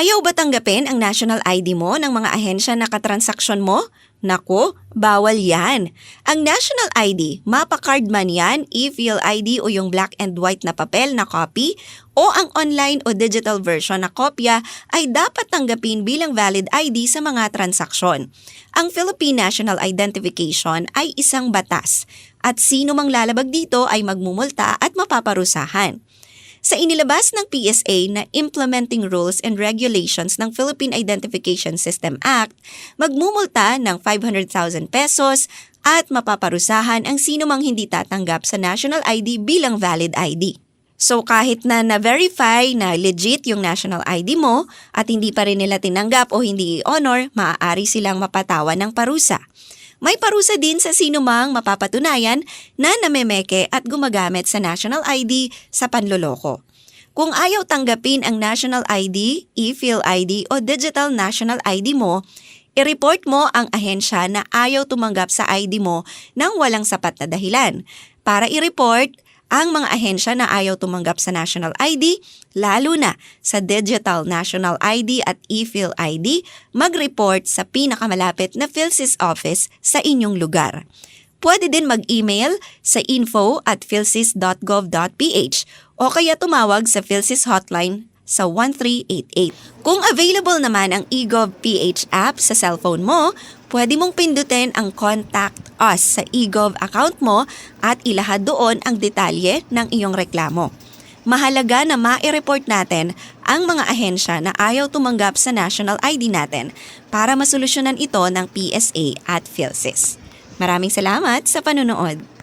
Ayaw ba tanggapin ang national ID mo ng mga ahensya na katransaksyon mo? Naku, bawal yan. Ang national ID, mapa-card man yan, e-Fil ID o yung black and white na papel na copy, o ang online o digital version na kopya ay dapat tanggapin bilang valid ID sa mga transaksyon. Ang Philippine National Identification ay isang batas at sino mang lalabag dito ay magmumulta at mapaparusahan. Sa inilabas ng PSA na Implementing Rules and Regulations ng Philippine Identification System Act, magmumulta ng 500,000 pesos at mapaparusahan ang sino mang hindi tatanggap sa national ID bilang valid ID. So kahit na na-verify na legit yung national ID mo at hindi pa rin nila tinanggap o hindi i-honor, maaari silang mapatawan ng parusa. May parusa din sa sino mang mapapatunayan na namemeke at gumagamit sa national ID sa panloloko. Kung ayaw tanggapin ang national ID, e-Fil ID o digital national ID mo, i-report mo ang ahensya na ayaw tumanggap sa ID mo nang walang sapat na dahilan. Para i-report ang mga ahensya na ayaw tumanggap sa national ID, lalo na sa digital national ID at e-Fil ID, mag-report sa pinakamalapit na PhilSys office sa inyong lugar. Pwede din mag-email sa info@philsys.gov.ph o kaya tumawag sa PhilSys hotline sa 1388. Kung available naman ang eGov.ph app sa cellphone mo, pwede mong pindutin ang Contact Us sa eGov account mo at ilahad doon ang detalye ng iyong reklamo. Mahalaga na ma-report natin ang mga ahensya na ayaw tumanggap sa national ID natin para masolusyonan ito ng PSA at PhilSys. Maraming salamat sa panonood.